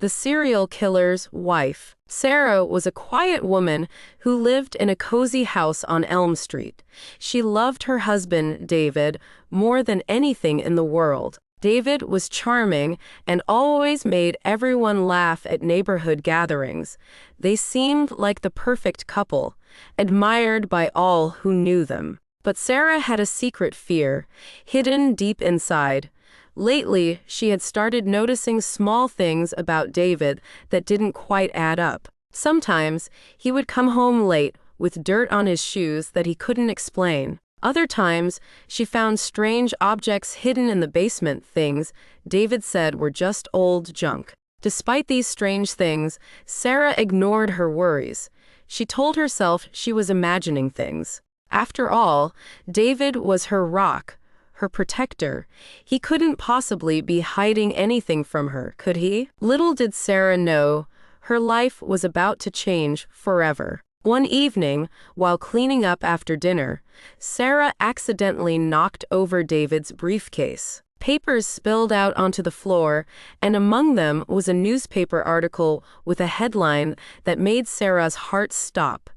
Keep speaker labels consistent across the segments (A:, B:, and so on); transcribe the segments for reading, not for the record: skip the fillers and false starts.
A: The serial killer's wife. Sarah was a quiet woman who lived in a cozy house on Elm Street. She loved her husband, David, more than anything in the world. David was charming and always made everyone laugh at neighborhood gatherings. They seemed like the perfect couple, admired by all who knew them. But Sarah had a secret fear, hidden deep inside. Lately, she had started noticing small things about David that didn't quite add up. Sometimes, he would come home late with dirt on his shoes that he couldn't explain. Other times, she found strange objects hidden in the basement, things David said were just old junk. Despite these strange things, Sarah ignored her worries. She told herself she was imagining things. After all, David was her rock, her protector. He couldn't possibly be hiding anything from her, could he? Little did Sarah know, her life was about to change forever. One evening, while cleaning up after dinner, Sarah accidentally knocked over David's briefcase. Papers spilled out onto the floor, and among them was a newspaper article with a headline that made Sarah's heart stop.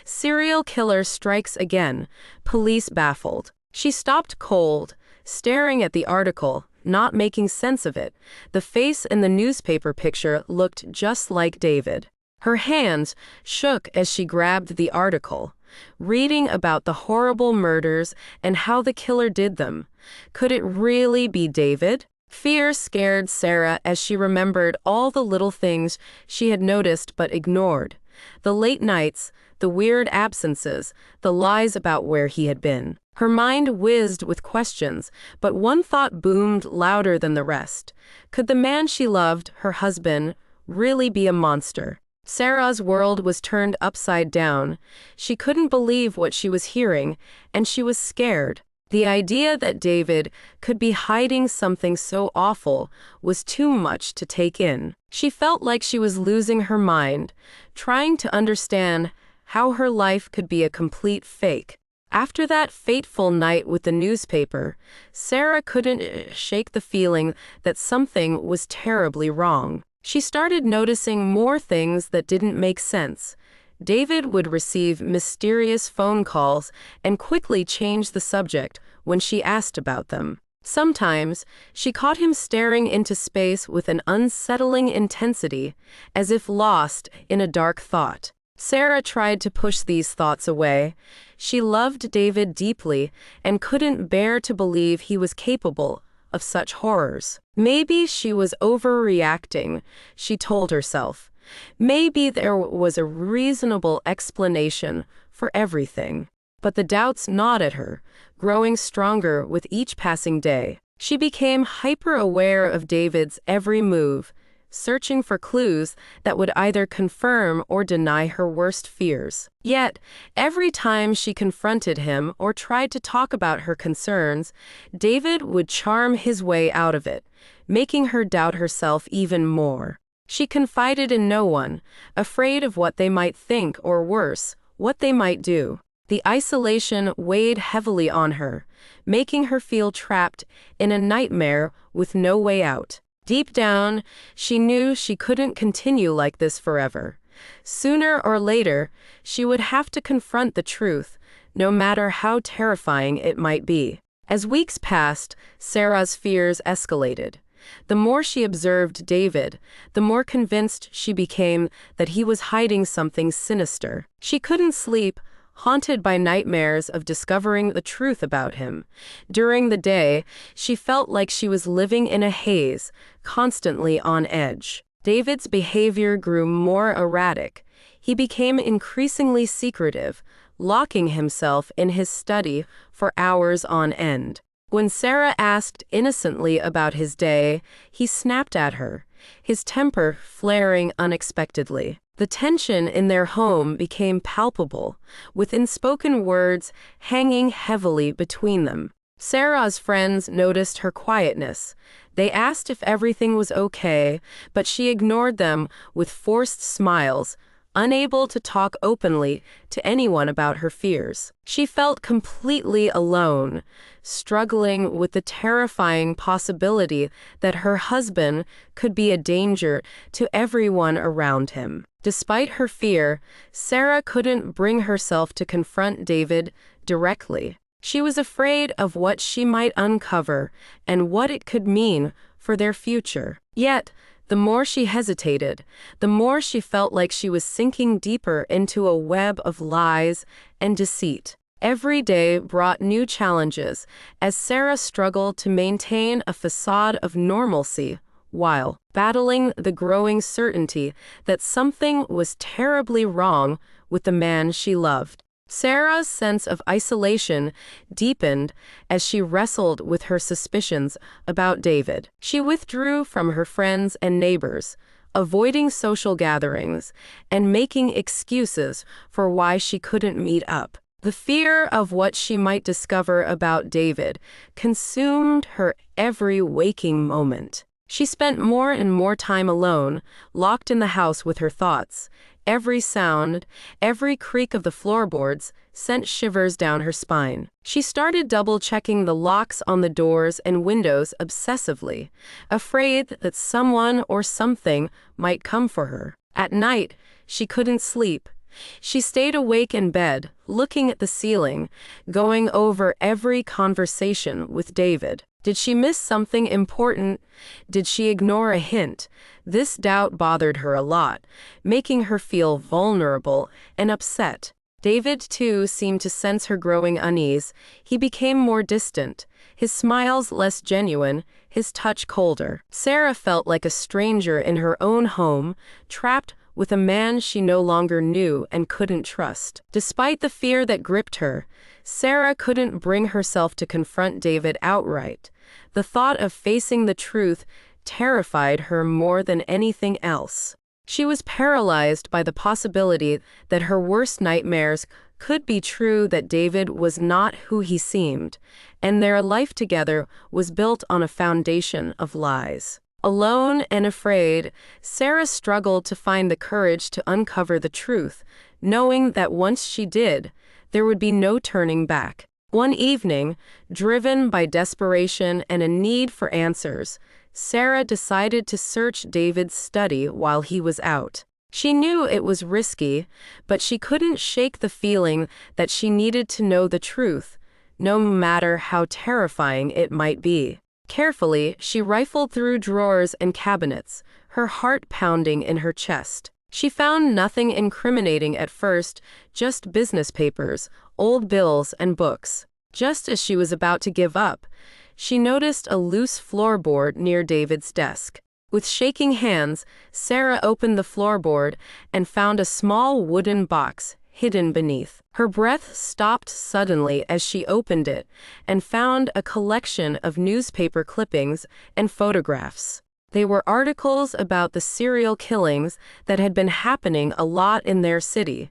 A: Serial killer strikes again, police baffled. She stopped cold, staring at the article, not making sense of it. The face in the newspaper picture looked just like David. Her hands shook as she grabbed the article, reading about the horrible murders and how the killer did them. Could it really be David? Fear scared Sarah as she remembered all the little things she had noticed but ignored. The late nights, the weird absences, the lies about where he had been. Her mind whizzed with questions, but one thought boomed louder than the rest. Could the man she loved, her husband, really be a monster? Sarah's world was turned upside down. She couldn't believe what she was hearing, and she was scared. The idea that David could be hiding something so awful was too much to take in. She felt like she was losing her mind, trying to understand how her life could be a complete fake. After that fateful night with the newspaper, Sarah couldn't shake the feeling that something was terribly wrong. She started noticing more things that didn't make sense. David would receive mysterious phone calls and quickly change the subject when she asked about them. Sometimes, she caught him staring into space with an unsettling intensity, as if lost in a dark thought. Sarah tried to push these thoughts away. She loved David deeply and couldn't bear to believe he was capable of such horrors. Maybe she was overreacting, she told herself. Maybe there was a reasonable explanation for everything. But the doubts gnawed at her, growing stronger with each passing day. She became hyper-aware of David's every move, searching for clues that would either confirm or deny her worst fears. Yet, every time she confronted him or tried to talk about her concerns, David would charm his way out of it, making her doubt herself even more. She confided in no one, afraid of what they might think or worse, what they might do. The isolation weighed heavily on her, making her feel trapped in a nightmare with no way out. Deep down, she knew she couldn't continue like this forever. Sooner or later, she would have to confront the truth, no matter how terrifying it might be. As weeks passed, Sarah's fears escalated. The more she observed David, the more convinced she became that he was hiding something sinister. She couldn't sleep, haunted by nightmares of discovering the truth about him. During the day, she felt like she was living in a haze, constantly on edge. David's behavior grew more erratic. He became increasingly secretive, locking himself in his study for hours on end. When Sarah asked innocently about his day, he snapped at her, his temper flaring unexpectedly. The tension in their home became palpable, with unspoken words hanging heavily between them. Sarah's friends noticed her quietness. They asked if everything was okay, but she ignored them with forced smiles, unable to talk openly to anyone about her fears. She felt completely alone, struggling with the terrifying possibility that her husband could be a danger to everyone around him. Despite her fear, Sarah couldn't bring herself to confront David directly. She was afraid of what she might uncover and what it could mean for their future. Yet, the more she hesitated, the more she felt like she was sinking deeper into a web of lies and deceit. Every day brought new challenges as Sarah struggled to maintain a facade of normalcy while battling the growing certainty that something was terribly wrong with the man she loved. Sarah's sense of isolation deepened as she wrestled with her suspicions about David. She withdrew from her friends and neighbors, avoiding social gatherings and making excuses for why she couldn't meet up. The fear of what she might discover about David consumed her every waking moment. She spent more and more time alone, locked in the house with her thoughts. Every sound, every creak of the floorboards sent shivers down her spine. She started double-checking the locks on the doors and windows obsessively, afraid that someone or something might come for her. At night, she couldn't sleep. She stayed awake in bed, looking at the ceiling, going over every conversation with David. Did she miss something important? Did she ignore a hint? This doubt bothered her a lot, making her feel vulnerable and upset. David, too, seemed to sense her growing unease. He became more distant, his smiles less genuine, his touch colder. Sarah felt like a stranger in her own home, trapped with a man she no longer knew and couldn't trust. Despite the fear that gripped her, Sarah couldn't bring herself to confront David outright. The thought of facing the truth terrified her more than anything else. She was paralyzed by the possibility that her worst nightmares could be true, that David was not who he seemed, and their life together was built on a foundation of lies. Alone and afraid, Sarah struggled to find the courage to uncover the truth, knowing that once she did, there would be no turning back. One evening, driven by desperation and a need for answers, Sarah decided to search David's study while he was out. She knew it was risky, but she couldn't shake the feeling that she needed to know the truth, no matter how terrifying it might be. Carefully, she rifled through drawers and cabinets, her heart pounding in her chest. She found nothing incriminating at first, just business papers, old bills, and books. Just as she was about to give up, she noticed a loose floorboard near David's desk. With shaking hands, Sarah opened the floorboard and found a small wooden box hidden beneath. Her breath stopped suddenly as she opened it and found a collection of newspaper clippings and photographs. They were articles about the serial killings that had been happening a lot in their city,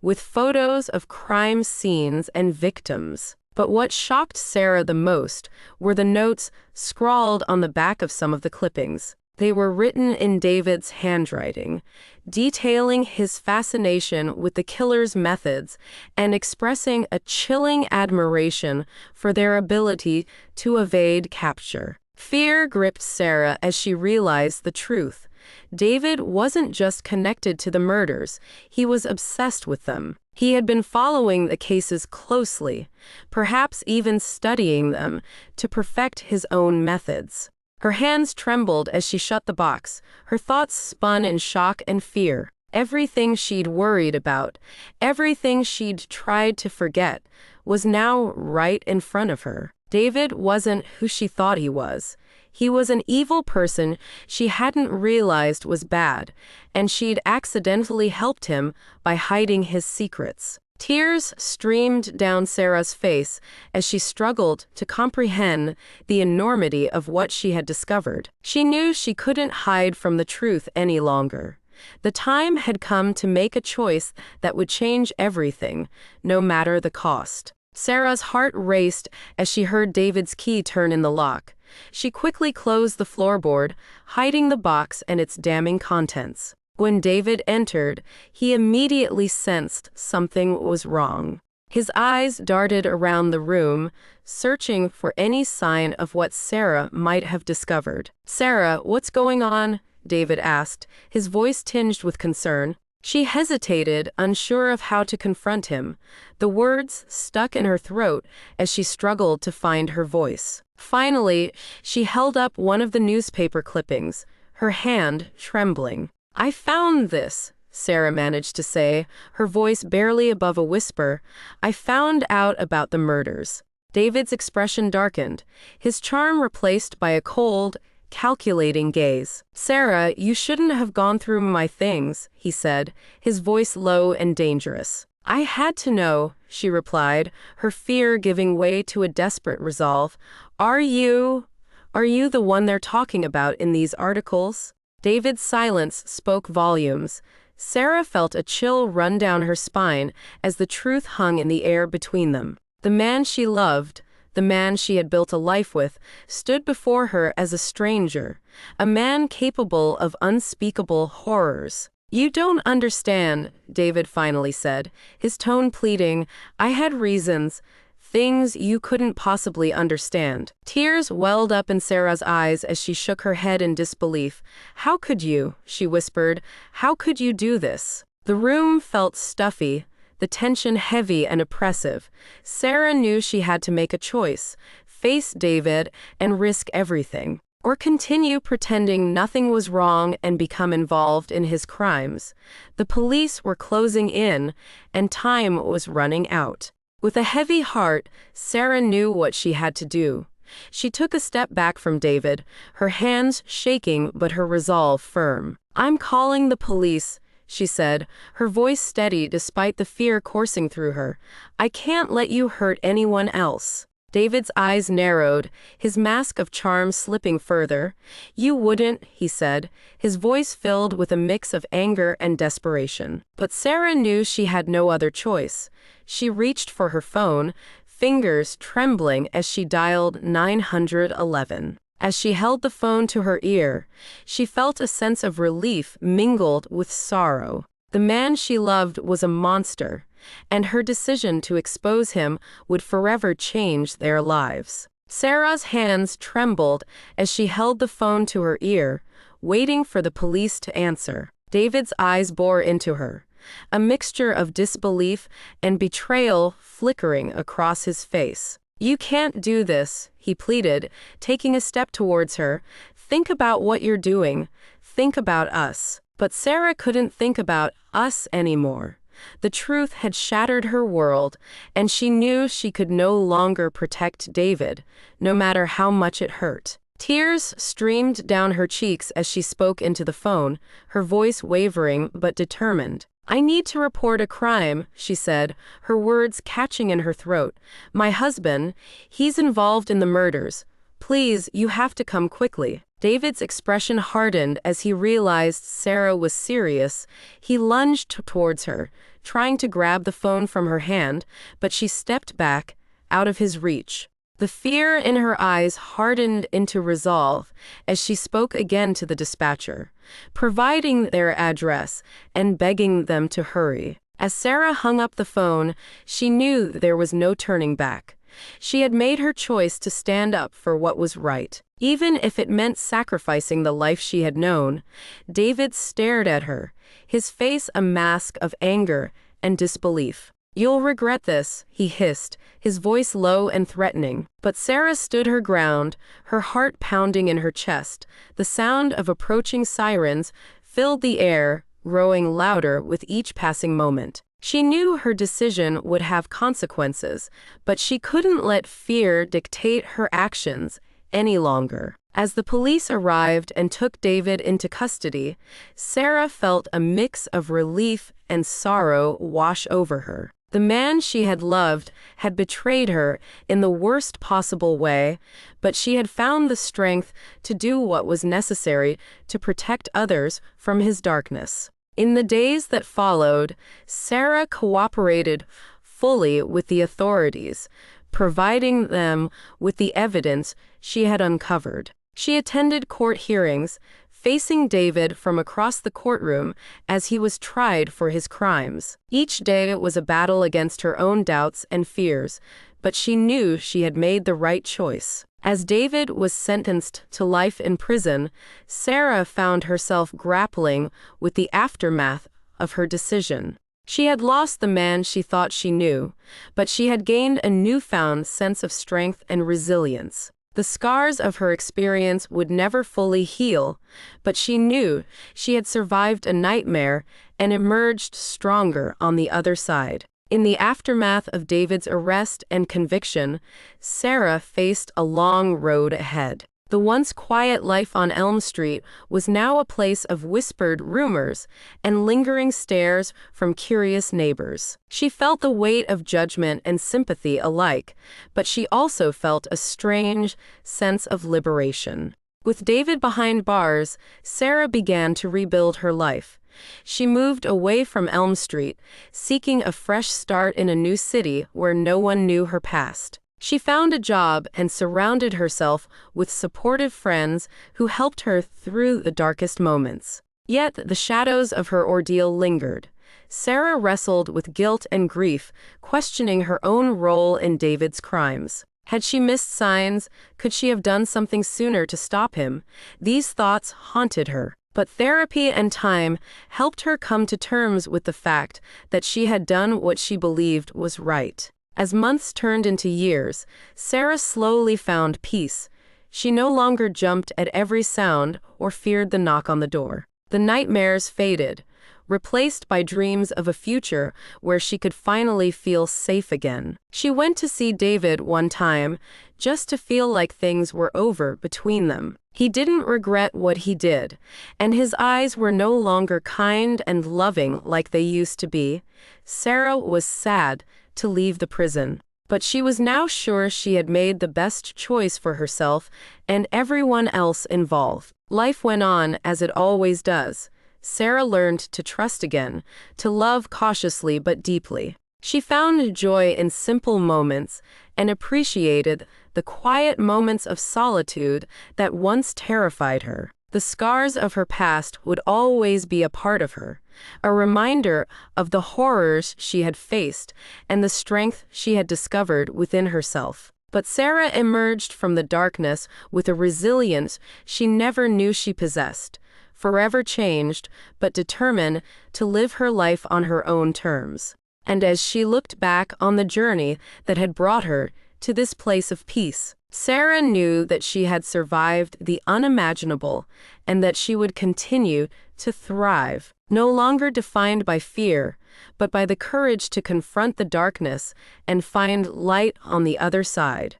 A: with photos of crime scenes and victims. But what shocked Sarah the most were the notes scrawled on the back of some of the clippings. They were written in David's handwriting, detailing his fascination with the killer's methods and expressing a chilling admiration for their ability to evade capture. Fear gripped Sarah as she realized the truth. David wasn't just connected to the murders, he was obsessed with them. He had been following the cases closely, perhaps even studying them to perfect his own methods. Her hands trembled as she shut the box. Her thoughts spun in shock and fear. Everything she'd worried about, everything she'd tried to forget, was now right in front of her. David wasn't who she thought he was. He was an evil person she hadn't realized was bad, and she'd accidentally helped him by hiding his secrets. Tears streamed down Sarah's face as she struggled to comprehend the enormity of what she had discovered. She knew she couldn't hide from the truth any longer. The time had come to make a choice that would change everything, no matter the cost. Sarah's heart raced as she heard David's key turn in the lock. She quickly closed the floorboard, hiding the box and its damning contents. When David entered, he immediately sensed something was wrong. His eyes darted around the room, searching for any sign of what Sarah might have discovered. "Sarah, what's going on?" David asked, his voice tinged with concern. She hesitated, unsure of how to confront him. The words stuck in her throat as she struggled to find her voice. Finally, she held up one of the newspaper clippings, her hand trembling. "I found this," Sarah managed to say, her voice barely above a whisper. "I found out about the murders." David's expression darkened, his charm replaced by a cold, calculating gaze. "Sarah, you shouldn't have gone through my things," he said, his voice low and dangerous. "I had to know," she replied, her fear giving way to a desperate resolve. Are you the one they're talking about in these articles?" David's silence spoke volumes. Sarah felt a chill run down her spine as the truth hung in the air between them. The man she loved, the man she had built a life with, stood before her as a stranger, a man capable of unspeakable horrors. "You don't understand," David finally said, his tone pleading. "I had reasons, things you couldn't possibly understand." Tears welled up in Sarah's eyes as she shook her head in disbelief. "How could you?" she whispered. "How could you do this?" The room felt stuffy, the tension heavy and oppressive. Sarah knew she had to make a choice: face David and risk everything, or continue pretending nothing was wrong and become involved in his crimes. The police were closing in, and time was running out. With a heavy heart, Sarah knew what she had to do. She took a step back from David, her hands shaking but her resolve firm. "I'm calling the police," she said, her voice steady despite the fear coursing through her. "I can't let you hurt anyone else." David's eyes narrowed, his mask of charm slipping further. "You wouldn't," he said, his voice filled with a mix of anger and desperation. But Sarah knew she had no other choice. She reached for her phone, fingers trembling as she dialed 911. As she held the phone to her ear, she felt a sense of relief mingled with sorrow. The man she loved was a monster, and her decision to expose him would forever change their lives. Sarah's hands trembled as she held the phone to her ear, waiting for the police to answer. David's eyes bore into her, a mixture of disbelief and betrayal flickering across his face. "You can't do this," he pleaded, taking a step towards her. "Think about what you're doing. Think about us." But Sarah couldn't think about us anymore. The truth had shattered her world, and she knew she could no longer protect David, no matter how much it hurt. Tears streamed down her cheeks as she spoke into the phone, her voice wavering but determined. "I need to report a crime," she said, her words catching in her throat. "My husband, he's involved in the murders. Please, you have to come quickly." David's expression hardened as he realized Sarah was serious. He lunged towards her, trying to grab the phone from her hand, but she stepped back, out of his reach. The fear in her eyes hardened into resolve as she spoke again to the dispatcher, providing their address and begging them to hurry. As Sarah hung up the phone, she knew there was no turning back. She had made her choice to stand up for what was right, even if it meant sacrificing the life she had known. David stared at her, his face a mask of anger and disbelief. "You'll regret this," he hissed, his voice low and threatening. But Sarah stood her ground, her heart pounding in her chest. The sound of approaching sirens filled the air, growing louder with each passing moment. She knew her decision would have consequences, but she couldn't let fear dictate her actions any longer. As the police arrived and took David into custody, Sarah felt a mix of relief and sorrow wash over her. The man she had loved had betrayed her in the worst possible way, but she had found the strength to do what was necessary to protect others from his darkness. In the days that followed, Sarah cooperated fully with the authorities, providing them with the evidence she had uncovered. She attended court hearings, facing David from across the courtroom as he was tried for his crimes. Each day was a battle against her own doubts and fears, but she knew she had made the right choice. As David was sentenced to life in prison, Sarah found herself grappling with the aftermath of her decision. She had lost the man she thought she knew, but she had gained a newfound sense of strength and resilience. The scars of her experience would never fully heal, but she knew she had survived a nightmare and emerged stronger on the other side. In the aftermath of David's arrest and conviction, Sarah faced a long road ahead. The once quiet life on Elm Street was now a place of whispered rumors and lingering stares from curious neighbors. She felt the weight of judgment and sympathy alike, but she also felt a strange sense of liberation. With David behind bars, Sarah began to rebuild her life. She moved away from Elm Street, seeking a fresh start in a new city where no one knew her past. She found a job and surrounded herself with supportive friends who helped her through the darkest moments. Yet the shadows of her ordeal lingered. Sarah wrestled with guilt and grief, questioning her own role in David's crimes. Had she missed signs? Could she have done something sooner to stop him? These thoughts haunted her. But therapy and time helped her come to terms with the fact that she had done what she believed was right. As months turned into years, Sarah slowly found peace. She no longer jumped at every sound or feared the knock on the door. The nightmares faded, replaced by dreams of a future where she could finally feel safe again. She went to see David one time, just to feel like things were over between them. He didn't regret what he did, and his eyes were no longer kind and loving like they used to be. Sarah was sad to leave the prison, but she was now sure she had made the best choice for herself and everyone else involved. Life went on as it always does. Sarah learned to trust again, to love cautiously but deeply. She found joy in simple moments and appreciated the quiet moments of solitude that once terrified her. The scars of her past would always be a part of her, a reminder of the horrors she had faced and the strength she had discovered within herself. But Sarah emerged from the darkness with a resilience she never knew she possessed, forever changed, but determined to live her life on her own terms. And as she looked back on the journey that had brought her to this place of peace, Sarah knew that she had survived the unimaginable and that she would continue to thrive, no longer defined by fear, but by the courage to confront the darkness and find light on the other side.